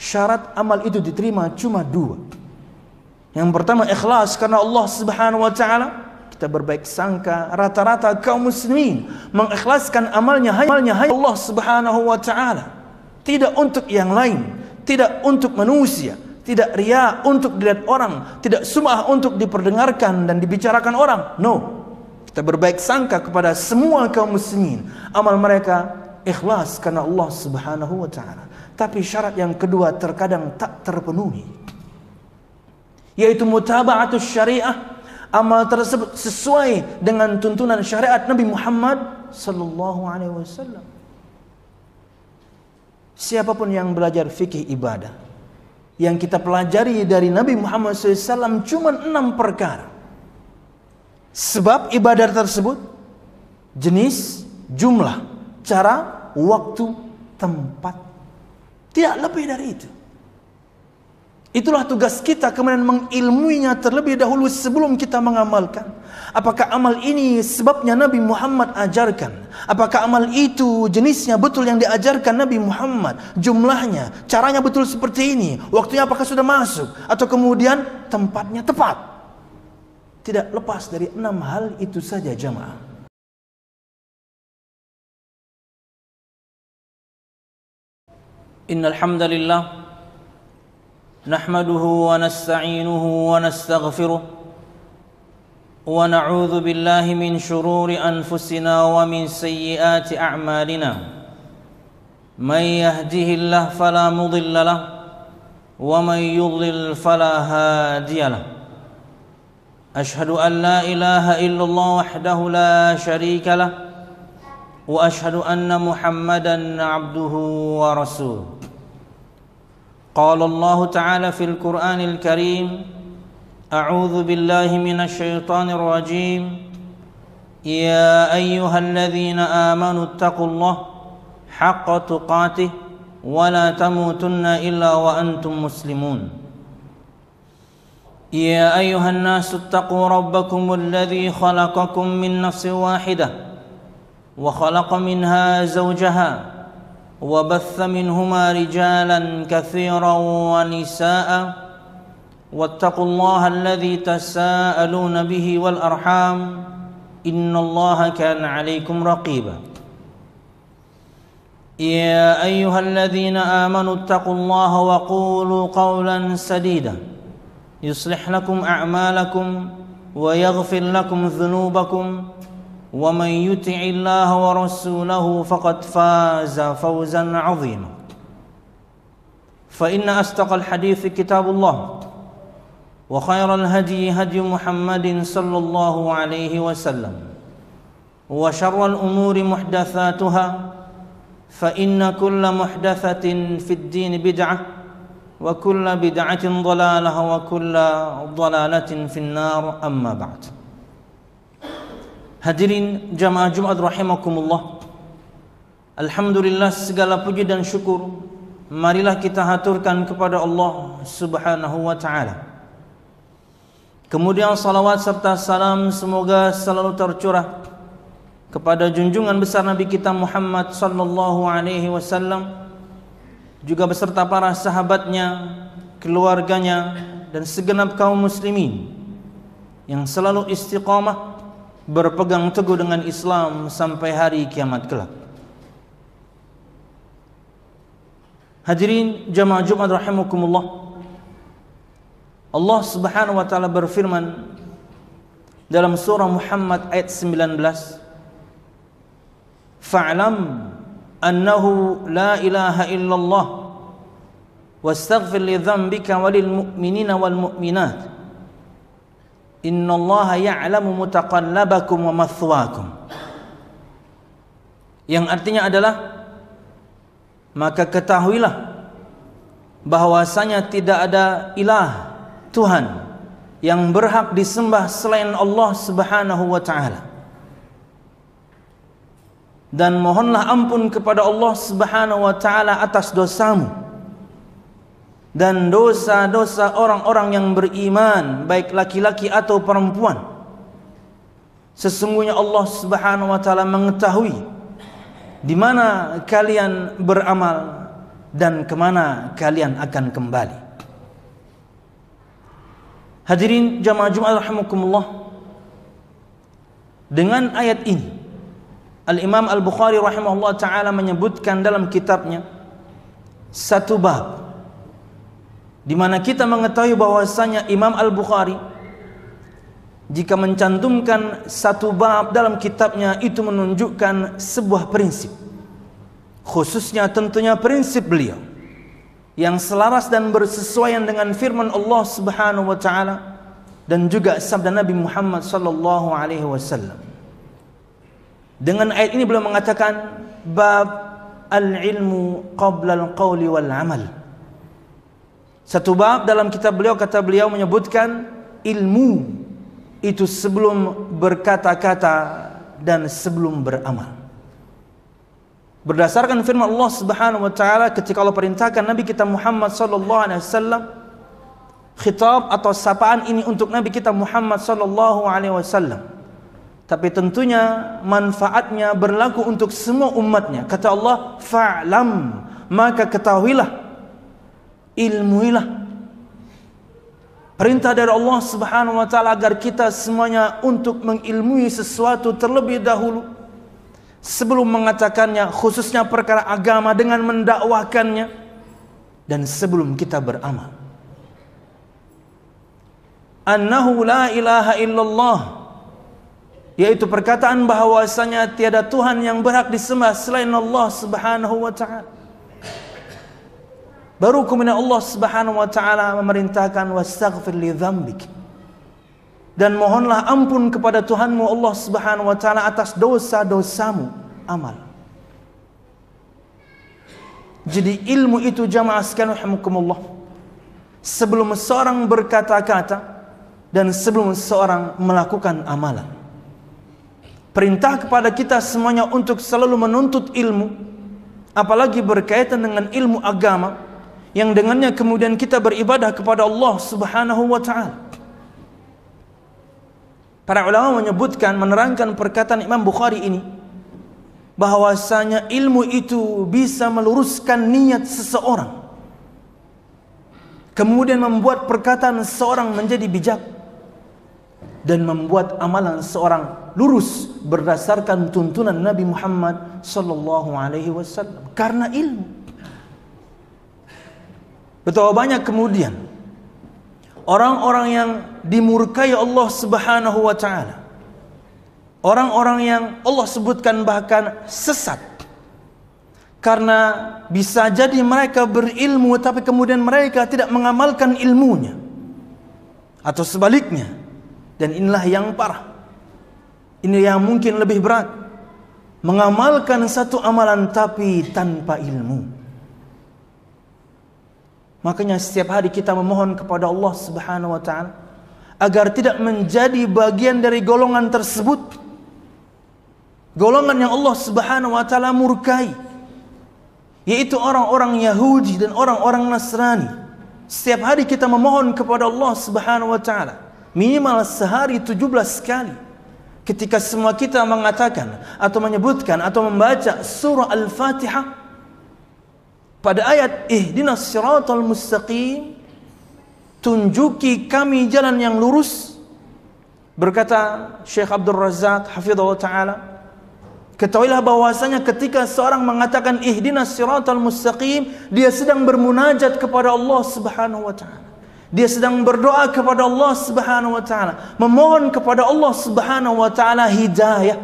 syarat amal itu diterima cuma dua. Yang pertama ikhlas karena Allah Subhanahu wa taala. Kita berbaik sangka, rata-rata kaum muslimin mengikhlaskan amalnya hanya Allah Subhanahu wa taala. Tidak untuk yang lain, tidak untuk manusia, tidak riya untuk dilihat orang, tidak sum'ah untuk diperdengarkan dan dibicarakan orang. No. Kita berbaik sangka kepada semua kaum muslimin. Amal mereka ikhlas karena Allah Subhanahu wa taala. Tapi syarat yang kedua terkadang tak terpenuhi, yaitu mutaba'atus syariah. Amal tersebut sesuai dengan tuntunan syariat Nabi Muhammad sallallahu alaihi wasallam. Siapapun yang belajar fikih ibadah, yang kita pelajari dari Nabi Muhammad SAW cuma 6 perkara. Sebab ibadah tersebut, jenis, jumlah, cara, waktu, tempat. Tidak lebih dari itu. Itulah tugas kita, kemudian mengilmuinya terlebih dahulu sebelum kita mengamalkan. Apakah amal ini sebabnya Nabi Muhammad ajarkan? Apakah amal itu jenisnya betul yang diajarkan Nabi Muhammad? Jumlahnya, caranya betul seperti ini? Waktunya apakah sudah masuk? Atau kemudian tempatnya tepat? Tidak lepas dari 6 hal itu saja jamaah. Innal hamdalillah nahmaduhu wa nasta'inuhu wa nastaghfiruh wa na'udzu billahi min shururi anfusina wa min sayyiati a'malina. May yahdihillahu fala mudilla lahu wa may yudlil fala hadiya lahu. Ashhadu an la ilaha illallah wahdahu la syarika lahu wa ashhadu anna Muhammadan 'abduhu wa rasuluh. قال الله تعالى في القرآن الكريم أعوذ بالله من الشيطان الرجيم يا أيها الذين آمنوا اتقوا الله حق تقاته ولا تموتن إلا وأنتم مسلمون يا أيها الناس اتقوا ربكم الذي خلقكم من نفس واحدة وخلق منها زوجها وبث منهما رجالا كثيرا ونساء واتقوا الله الذي تساءلون به والأرحام إن الله كان عليكم رقيبا يا أيها الذين آمنوا اتقوا الله وقولوا قولا سديدا يصلح لكم أعمالكم ويغفر لكم ذنوبكم ومن يطع الله ورسوله فقد فاز فوزا عظيما فإن أصدق الحديث كتاب الله وخير الهدي هدي محمد صلى الله عليه وسلم وشر الأمور محدثاتها فإن كل محدثة في الدين بدعة وكل بدعة ضلالة وكل ضلالة في النار أما بعد. Hadirin jamaah Jumat rahimakumullah. Alhamdulillah, segala puji dan syukur marilah kita haturkan kepada Allah Subhanahu wa taala. Kemudian salawat serta salam semoga selalu tercurah kepada junjungan besar Nabi kita Muhammad sallallahu alaihi wasallam, juga beserta para sahabatnya, keluarganya dan segenap kaum muslimin yang selalu istiqamah berpegang teguh dengan Islam sampai hari kiamat kelak. Hadirin jamaah Jumat rahimakumullah. Allah Subhanahu wa taala berfirman dalam surah Muhammad ayat 19, "Fa'lam annahu la ilaha illallah wastaghfir li dhanbika walil mu'minina wal mu'minat. Innallaha ya'lamu mutaqallabakum wa mathwaakum." Yang artinya adalah, maka ketahuilah bahwasanya tidak ada ilah, Tuhan yang berhak disembah selain Allah Subhanahu wa taala, dan mohonlah ampun kepada Allah Subhanahu wa taala atas dosamu dan dosa-dosa orang-orang yang beriman, baik laki-laki atau perempuan. Sesungguhnya Allah Subhanahu wa taala mengetahui di mana kalian beramal, dan kemana kalian akan kembali. Hadirin jamaah Jumat rahimakumullah, dengan ayat ini Al-Imam Al-Bukhari rahimahullah ta'ala menyebutkan dalam kitabnya satu bab di mana kita mengetahui bahwasanya Imam Al-Bukhari jika mencantumkan satu bab dalam kitabnya itu menunjukkan sebuah prinsip, khususnya tentunya prinsip beliau yang selaras dan bersesuaian dengan firman Allah Subhanahu wa taala dan juga sabda Nabi Muhammad sallallahu alaihi wasallam. Dengan ayat ini beliau mengatakan bab al-ilmu qabla al-qawli wal amal. Satu bab dalam kitab beliau, kata beliau, menyebutkan ilmu itu sebelum berkata-kata dan sebelum beramal. Berdasarkan firman Allah Subhanahu wa taala ketika Allah perintahkan Nabi kita Muhammad sallallahu alaihi wasallam, khitab atau sapaan ini untuk Nabi kita Muhammad sallallahu alaihi wasallam. Tapi tentunya manfaatnya berlaku untuk semua umatnya. Kata Allah, fa'lam, maka ketahuilah, ilmuilah. Perintah dari Allah Subhanahu wa taala agar kita semuanya untuk mengilmui sesuatu terlebih dahulu sebelum mengatakannya, khususnya perkara agama dengan mendakwahkannya, dan sebelum kita beramal. Annahu la ilaha illallah, yaitu perkataan bahwasanya tiada Tuhan yang berhak disembah selain Allah Subhanahu wa taala. Baru kemudian Allah Subhanahu wa taala memerintahkan wastaghfir li dzambik, dan mohonlah ampun kepada Tuhanmu Allah Subhanahu wa taala atas dosa-dosamu, amal. Jadi ilmu itu jamaah sekalian rahimakumullah, sebelum seorang berkata-kata dan sebelum seorang melakukan amalan. Perintah kepada kita semuanya untuk selalu menuntut ilmu, apalagi berkaitan dengan ilmu agama yang dengannya kemudian kita beribadah kepada Allah Subhanahu wa taala. Para ulama menyebutkan, menerangkan perkataan Imam Bukhari ini, bahwasanya ilmu itu bisa meluruskan niat seseorang, kemudian membuat perkataan seseorang menjadi bijak, dan membuat amalan seorang lurus berdasarkan tuntunan Nabi Muhammad sallallahu alaihi wasallam karena ilmu. Betapa banyak kemudian orang-orang yang dimurkai Allah Subhanahu wa taala, orang-orang yang Allah sebutkan bahkan sesat, karena bisa jadi mereka berilmu tapi kemudian mereka tidak mengamalkan ilmunya, atau sebaliknya. Dan inilah yang parah, ini yang mungkin lebih berat, mengamalkan satu amalan tapi tanpa ilmu. Makanya setiap hari kita memohon kepada Allah Subhanahu wa taala agar tidak menjadi bagian dari golongan tersebut, golongan yang Allah Subhanahu wa taala murkai, yaitu orang-orang Yahudi dan orang-orang Nasrani. Setiap hari kita memohon kepada Allah Subhanahu wa taala minimal sehari 17 kali. Ketika semua kita mengatakan atau menyebutkan atau membaca surah Al-Fatihah, pada ayat ihdinas siratal mustaqim, tunjuki kami jalan yang lurus, berkata Syekh Abdul Razak hafizahullah taala, ketahuilah bahwasanya ketika seorang mengatakan ihdinas siratal mustaqim, dia sedang bermunajat kepada Allah Subhanahu wa taala. Dia sedang berdoa kepada Allah Subhanahu wa taala, memohon kepada Allah Subhanahu wa taala hidayah.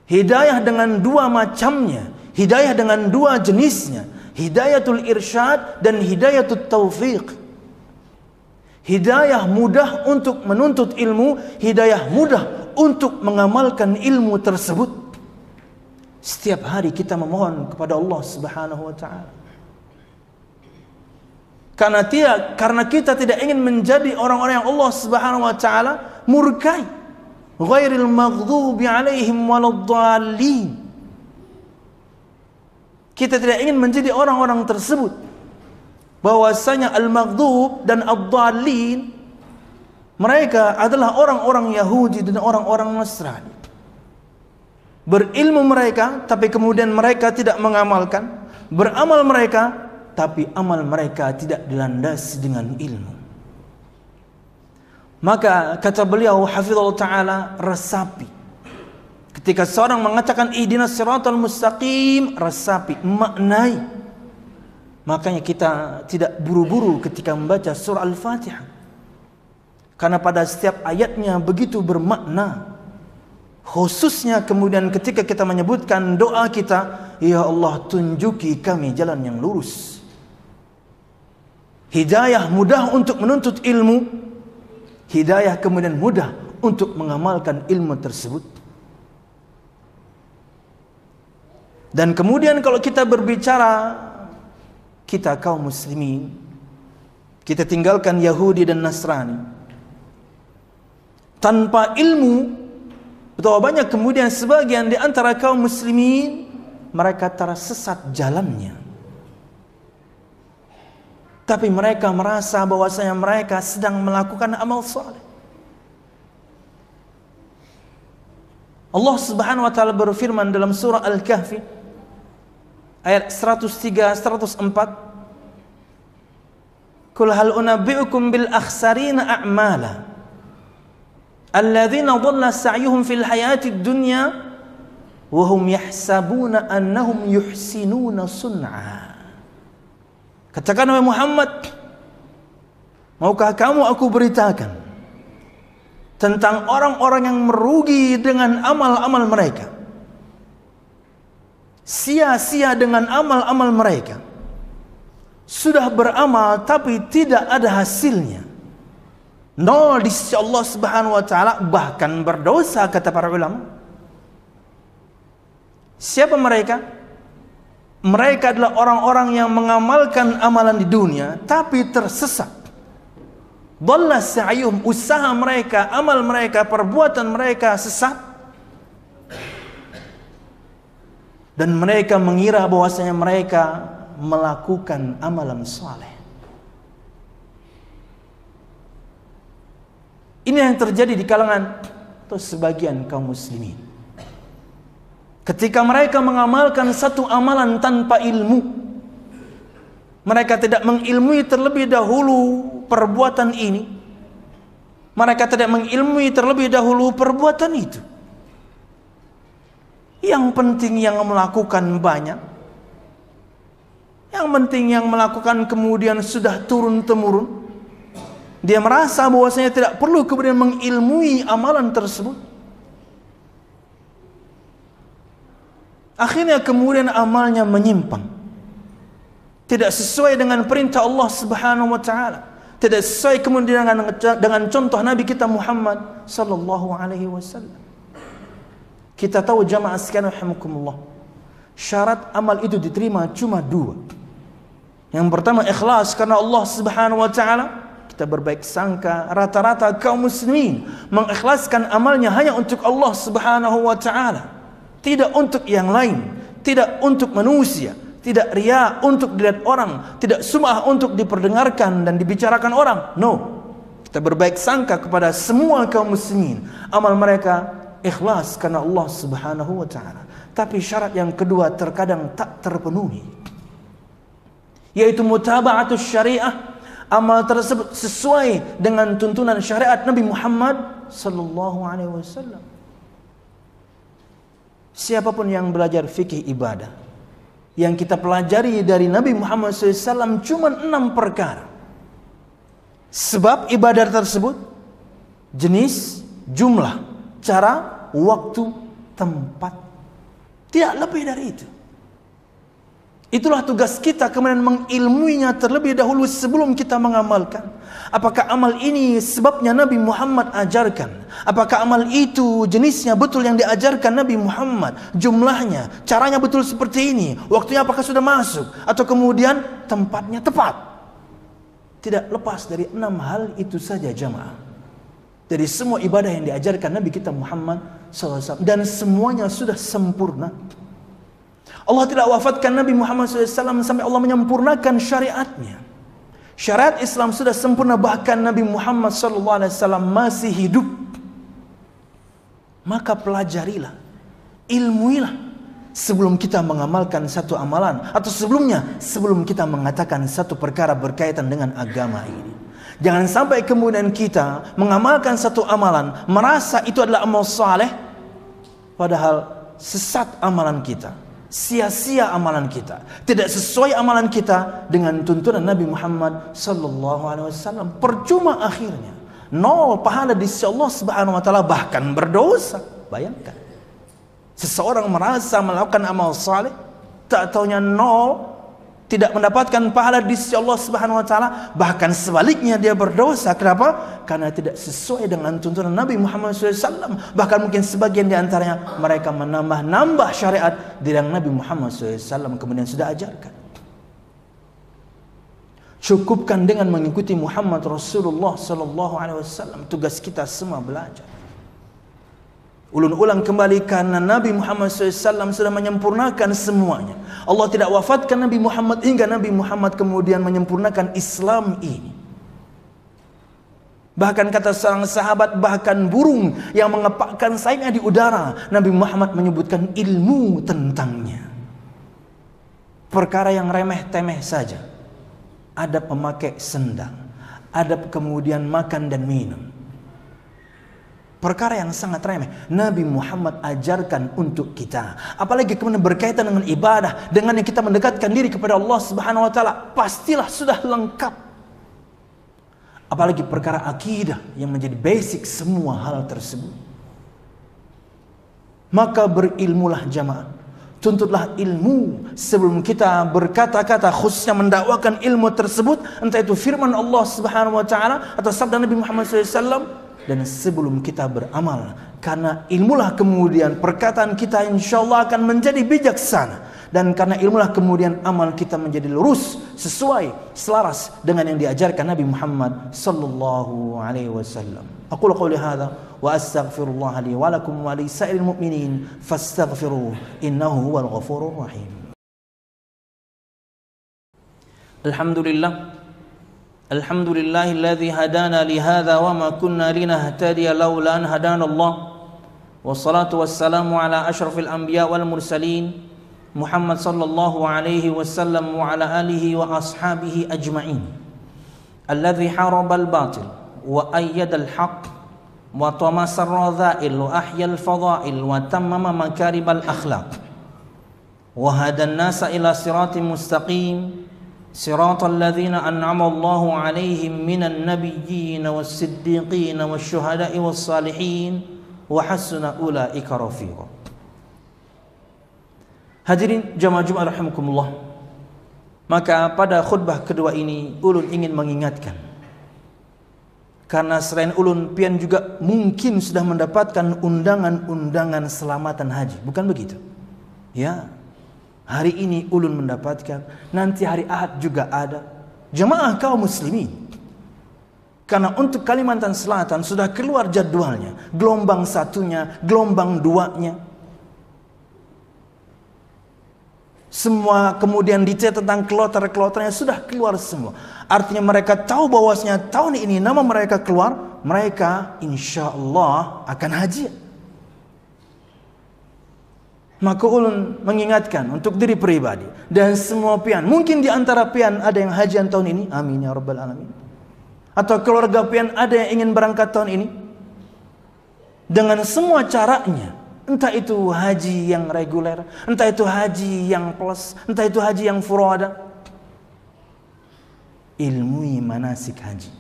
Hidayah dengan dua macamnya, hidayah dengan dua jenisnya, hidayatul irsyad dan hidayatul taufiq. Hidayah mudah untuk menuntut ilmu, hidayah mudah untuk mengamalkan ilmu tersebut. Setiap hari kita memohon kepada Allah Subhanahu wa taala. Karena kita tidak ingin menjadi orang-orang yang Allah Subhanahu wa taala murkai. Ghairil maghdubi alaihim waladdallin. Kita tidak ingin menjadi orang-orang tersebut, bahwasanya al-maghdub dan ad-dallin mereka adalah orang-orang Yahudi dan orang-orang Nasrani. Berilmu mereka tapi kemudian mereka tidak mengamalkan, beramal mereka, tapi amal mereka tidak dilandasi dengan ilmu. Maka kata beliau hafizallahu ta'ala, resapi. Ketika seorang mengatakan ihdinas siratal mustaqim, resapi, maknai. Makanya kita tidak buru-buru ketika membaca surah Al-Fatihah, karena pada setiap ayatnya begitu bermakna. Khususnya kemudian ketika kita menyebutkan doa kita, ya Allah tunjuki kami jalan yang lurus. Hidayah mudah untuk menuntut ilmu, hidayah kemudian mudah untuk mengamalkan ilmu tersebut. Dan kemudian kalau kita berbicara, kita kaum muslimin, kita tinggalkan Yahudi dan Nasrani. Tanpa ilmu, betapa banyak kemudian sebagian di antara kaum muslimin mereka tersesat jalannya. Tapi mereka merasa bahwasanya mereka sedang melakukan amal saleh. Allah Subhanahu wa taala berfirman dalam surah Al-Kahfi ayat 103 104, "Qul hal unabbi'ukum bil akhsarina a'mala alladzina dhalla sa'yuhum fil hayatid dunya wa hum yahsabuna annahum yuhsinuna sun'a." Katakan wahai Muhammad, maukah kamu aku beritakan tentang orang-orang yang merugi dengan amal-amal mereka, sia-sia dengan amal-amal mereka, sudah beramal tapi tidak ada hasilnya, nol di sisi Allah Subhanahu wa taala, bahkan berdosa, kata para ulama. Siapa mereka? Mereka adalah orang-orang yang mengamalkan amalan di dunia tapi tersesat. Dhalla sa'yuhum, usaha mereka, amal mereka, perbuatan mereka sesat. Dan mereka mengira bahwasanya mereka melakukan amalan saleh. Ini yang terjadi di kalangan atau sebagian kaum muslimin. Ketika mereka mengamalkan satu amalan tanpa ilmu, mereka tidak mengilmui terlebih dahulu perbuatan ini, mereka tidak mengilmui terlebih dahulu perbuatan itu. Yang penting yang melakukan banyak, yang penting yang melakukan kemudian sudah turun-temurun. Dia merasa bahwasanya tidak perlu kemudian mengilmui amalan tersebut. Akhirnya kemudian amalnya menyimpang, tidak sesuai dengan perintah Allah Subhanahu wa taala, tidak sesuai kemudian dengan contoh Nabi kita Muhammad sallallahu alaihi wasallam. Kita tahu jamaah sekalian rahimakumullah, syarat amal itu diterima cuma dua. Yang pertama ikhlas karena Allah Subhanahu wa taala. Kita berbaik sangka, rata-rata kaum muslimin mengikhlaskan amalnya hanya untuk Allah Subhanahu wa taala, tidak untuk yang lain, tidak untuk manusia, tidak riya untuk dilihat orang, tidak sum'ah untuk diperdengarkan dan dibicarakan orang. No. Kita berbaik sangka kepada semua kaum muslimin, amal mereka ikhlas karena Allah Subhanahu wa taala. Tapi syarat yang kedua terkadang tak terpenuhi, yaitu mutaba'atus syariah. Amal tersebut sesuai dengan tuntunan syariat Nabi Muhammad sallallahu alaihi wasallam. Siapapun yang belajar fikih ibadah, yang kita pelajari dari Nabi Muhammad SAW cuma 6 perkara. Sebab ibadah tersebut, jenis, jumlah, cara, waktu, tempat. Tidak lebih dari itu. Itulah tugas kita kemudian mengilmuinya terlebih dahulu sebelum kita mengamalkan. Apakah amal ini sebabnya Nabi Muhammad ajarkan? Apakah amal itu jenisnya betul yang diajarkan Nabi Muhammad? Jumlahnya, caranya betul seperti ini? Waktunya apakah sudah masuk? Atau kemudian tempatnya tepat? Tidak lepas dari 6 hal itu saja jamaah. Dari semua ibadah yang diajarkan Nabi kita Muhammad SAW. Dan semuanya sudah sempurna. Allah tidak wafatkan Nabi Muhammad SAW sampai Allah menyempurnakan syariatnya. Syariat Islam sudah sempurna, bahkan Nabi Muhammad SAW masih hidup. Maka pelajarilah, ilmuilah, sebelum kita mengamalkan satu amalan, atau sebelum kita mengatakan satu perkara berkaitan dengan agama ini. Jangan sampai kemudian kita mengamalkan satu amalan, merasa itu adalah amal saleh, padahal sesat amalan kita, sia-sia amalan kita, tidak sesuai amalan kita dengan tuntunan Nabi Muhammad sallallahu alaihi wasallam. Percuma akhirnya, nol pahala di sisi Allah Subhanahu wa taala, bahkan berdosa. Bayangkan, seseorang merasa melakukan amal saleh, tak taunya nol, tidak mendapatkan pahala di sisi Allah Subhanahu wa taala, bahkan sebaliknya dia berdosa. Kenapa? Karena tidak sesuai dengan tuntunan Nabi Muhammad SAW. Bahkan mungkin sebagian di antaranya mereka menambah syariat yang Nabi Muhammad SAW kemudian sudah ajarkan. Cukupkan dengan mengikuti Muhammad Rasulullah sallallahu alaihi wasallam. Tugas kita semua belajar. Ulun-ulang kembali, karena Nabi Muhammad SAW sudah menyempurnakan semuanya. Allah tidak wafatkan Nabi Muhammad hingga Nabi Muhammad kemudian menyempurnakan Islam ini. Bahkan kata seorang sahabat, bahkan burung yang mengepakkan sayapnya di udara, Nabi Muhammad menyebutkan ilmu tentangnya. Perkara yang remeh-temeh saja, adab memakai sendang, adab kemudian makan dan minum, perkara yang sangat remeh, Nabi Muhammad ajarkan untuk kita. Apalagi kemudian berkaitan dengan ibadah, dengan yang kita mendekatkan diri kepada Allah Subhanahu wa taala, pastilah sudah lengkap. Apalagi perkara akidah yang menjadi basic semua hal tersebut. Maka berilmulah jamaah, tuntutlah ilmu sebelum kita berkata-kata, khususnya mendakwakan ilmu tersebut, entah itu firman Allah Subhanahu wa taala atau sabda Nabi Muhammad SAW. Dan sebelum kita beramal, karena ilmulah kemudian perkataan kita insyaallah akan menjadi bijaksana, dan karena ilmulah kemudian amal kita menjadi lurus, sesuai, selaras dengan yang diajarkan Nabi Muhammad sallallahu alaihi wasallam. Aqulu qouli hadza wa astaghfirullah li wa lakum wa li sa'iril mu'minin fastaghfiruhu innahu huwal ghafurur rahim. Alhamdulillah, alhamdulillahilladzi hadana lihadza wa ma kunna linahtadiya laula an hadana Allah. Wassalatu wassalamu ala asyrafil anbiya wal mursalin Muhammad sallallahu alaihi wasallam wa ala alihi wa ashabihi ajma'in. Alladzi haraba al-batil wa ayyada al-haqq wa tamasa ar-radha'il wa ahya al-fadha'il wa tammama makarib al-akhlaq wa hada an-nasa ila siratin mustaqim, siratal ladzina an'ama Allahu 'alaihim minan nabiyyin was-siddiqin wasyuhada'i was-salihin wa hasuna ulaika rafiqa. Hadirin jamaah Jumat rahimakumullah. Maka pada khutbah kedua ini ulun ingin mengingatkan, karena selain ulun pian juga mungkin sudah mendapatkan undangan-undangan selamatan haji, bukan begitu? Ya. Hari ini ulun mendapatkan, nanti hari Ahad juga ada. Jemaah kaum muslimin, karena untuk Kalimantan Selatan sudah keluar jadwalnya, gelombang satunya, gelombang duanya. Semua kemudian detail tentang kloter-kloternya sudah keluar semua. Artinya mereka tahu bahwasanya tahun ini nama mereka keluar, mereka insya Allah akan haji. Maka ulun mengingatkan untuk diri pribadi dan semua pian, mungkin di antara pian ada yang hajian tahun ini, amin ya rabbal alamin, atau keluarga pian ada yang ingin berangkat tahun ini, dengan semua caranya, entah itu haji yang reguler, entah itu haji yang plus, entah itu haji yang furoda, ilmui manasik haji.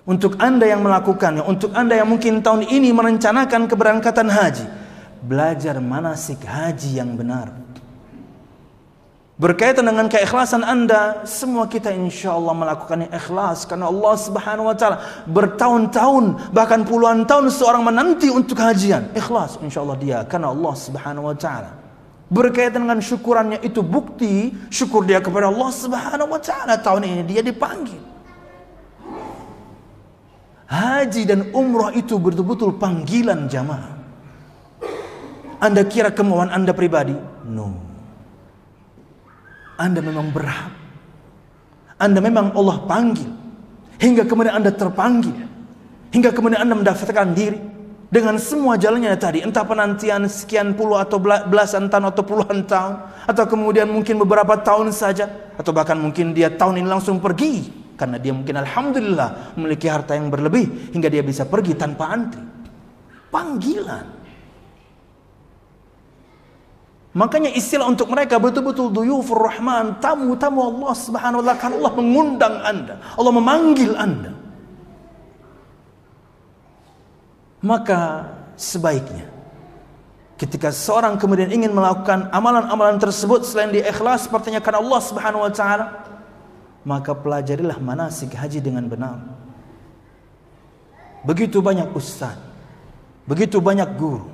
Untuk anda yang melakukannya, untuk anda yang mungkin tahun ini merencanakan keberangkatan haji, belajar manasik haji yang benar. Berkaitan dengan keikhlasan anda, semua kita insya Allah melakukannya ikhlas karena Allah Subhanahu wa taala. Bertahun-tahun bahkan puluhan tahun seorang menanti untuk hajian, ikhlas insya Allah dia karena Allah Subhanahu wa taala. Berkaitan dengan syukurannya, itu bukti syukur dia kepada Allah Subhanahu wa taala. Tahun ini dia dipanggil. Haji dan umrah itu betul-betul panggilan jamaah. Anda kira kemauan anda pribadi? No. Anda memang berhak. Anda memang Allah panggil. Hingga kemudian anda terpanggil. Hingga kemudian anda mendaftarkan diri. dengan semua jalannya tadi, entah penantian sekian puluh atau belasan tahun atau puluhan tahun, atau kemudian mungkin beberapa tahun saja, atau bahkan mungkin dia tahun ini langsung pergi karena dia mungkin alhamdulillah memiliki harta yang berlebih hingga dia bisa pergi tanpa antri. Panggilan. Makanya istilah untuk mereka betul-betul duyufur rahman, tamu-tamu Allah subhanahu wa ta'ala, karena Allah mengundang Anda, Allah memanggil Anda. Maka sebaiknya ketika seorang kemudian ingin melakukan amalan-amalan tersebut selain dia ikhlas sepertinya karena Allah subhanahu wa ta'ala, maka pelajarilah manasik haji dengan benar. Begitu banyak ustaz, begitu banyak guru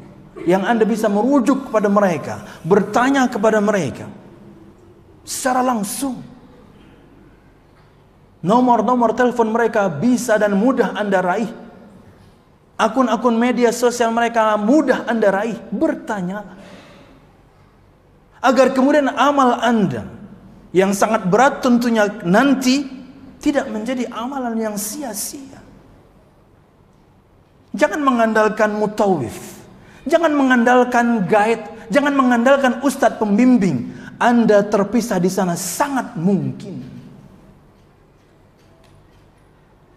yang Anda bisa merujuk kepada mereka, bertanya kepada mereka secara langsung. Nomor-nomor telepon mereka bisa dan mudah Anda raih. Akun-akun media sosial mereka mudah Anda raih. Bertanyalah, agar kemudian amal Anda yang sangat berat tentunya nanti tidak menjadi amalan yang sia-sia. Jangan mengandalkan mutawif, jangan mengandalkan guide, jangan mengandalkan ustadz pembimbing. Anda terpisah di sana sangat mungkin.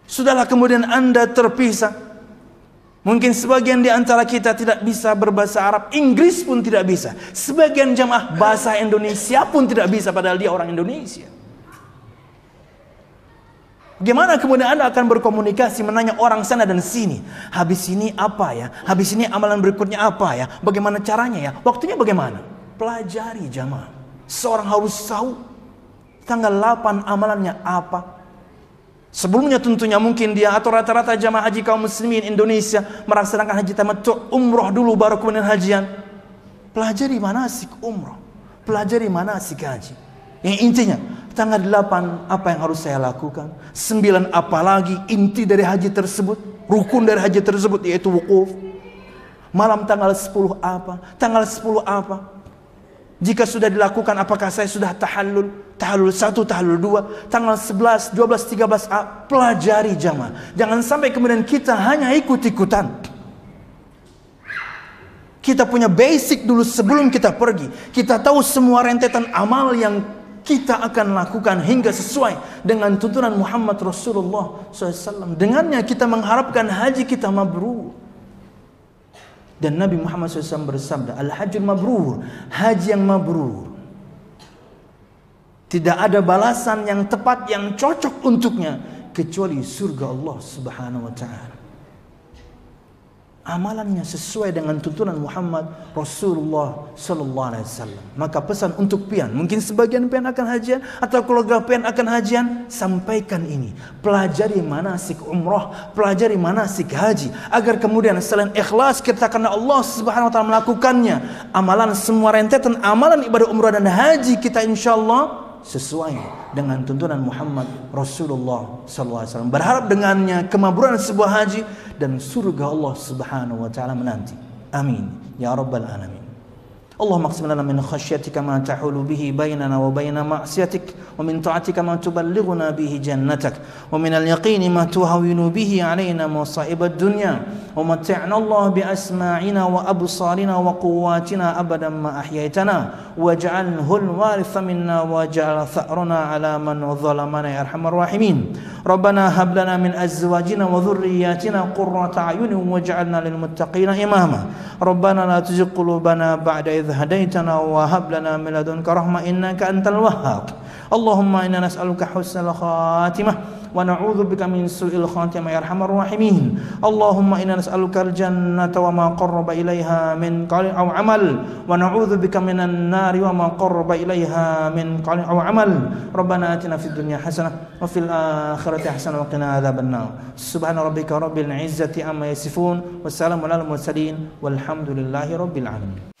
Sudahlah kemudian Anda terpisah. Mungkin sebagian di antara kita tidak bisa berbahasa Arab, Inggris pun tidak bisa. Sebagian jamaah bahasa Indonesia pun tidak bisa, padahal dia orang Indonesia. Bagaimana kemudian Anda akan berkomunikasi, menanya orang sana dan sini? Habis ini apa ya? Habis ini amalan berikutnya apa ya? Bagaimana caranya ya? Waktunya bagaimana? Pelajari jamaah. Seorang harus tahu tanggal 8 amalannya apa. Sebelumnya tentunya mungkin dia atau rata-rata jamaah haji kaum muslimin Indonesia melaksanakan haji tamattu', umroh dulu baru kemudian hajian. Pelajari manasik umroh, pelajari manasik haji. Yang intinya tanggal 8 apa yang harus saya lakukan, 9 apalagi inti dari haji tersebut, rukun dari haji tersebut yaitu wukuf. Malam tanggal 10 apa, tanggal 10 apa. Jika sudah dilakukan, apakah saya sudah tahallul? Tahallul 1, tahallul 2, tanggal 11, 12, 13 pelajari jamaah. Jangan sampai kemudian kita hanya ikut-ikutan. Kita punya basic dulu sebelum kita pergi. Kita tahu semua rentetan amal yang kita akan lakukan hingga sesuai dengan tuntunan Muhammad Rasulullah SAW. Dengannya kita mengharapkan haji kita mabrur. Dan Nabi Muhammad SAW bersabda, Al-Hajjul Mabrur, haji yang mabrur, tidak ada balasan yang tepat, yang cocok untuknya kecuali surga Allah Subhanahu wa ta'ala. Amalannya sesuai dengan tuntunan Muhammad Rasulullah sallallahu alaihi wasallam. Maka pesan untuk pian, mungkin sebagian pian akan hajian atau keluarga pian akan hajian, sampaikan ini. Pelajari manasik umrah, pelajari manasik haji, agar kemudian selain ikhlas kita karena Allah Subhanahu wa taala melakukannya, amalan semua rentetan amalan ibadah umrah dan haji kita insyaallah sesuai dengan tuntunan Muhammad Rasulullah SAW. Berharap dengannya kemabruran sebuah haji dan surga Allah Subhanahu wa taala menanti. Amin ya rabbal alamin. اللهم اقسم لنا من خشيتك ما تحول به بيننا وبين معصيتك ومن طاعتك ما تبلغنا به جنتك ومن اليقين ما تهون به علينا مصائب الدنيا ومتعنا الله بأسماعنا وأبصارنا وقواتنا أبدا ما أحييتنا واجعله الوارث منا واجعل ثأرنا على من ظلمنا يا أرحم الراحمين ربنا هب لنا من أزواجنا وذرياتنا قرة أعين واجعلنا للمتقين إماما ربنا لا تزغ قلوبنا بعد إذ هديتنا وهب لنا من لدنك رحمة إنك أنت الوهاب اللهم إنا نسألك حسن الخاتمة ونعوذ بك من سوء الخاتمة يا أرحم الراحمين اللهم إنا نسألك الجنة وما قرب إليها من قول أو عمل ونعوذ بك من النار وما قرب إليها من قول أو عمل ربنا آتنا في الدنيا حسنة وفي الآخرة حسنة وقنا عذاب النار سبحان ربك رب العزة عما يصفون والسلام على المرسلين والحمد لله رب العالمين.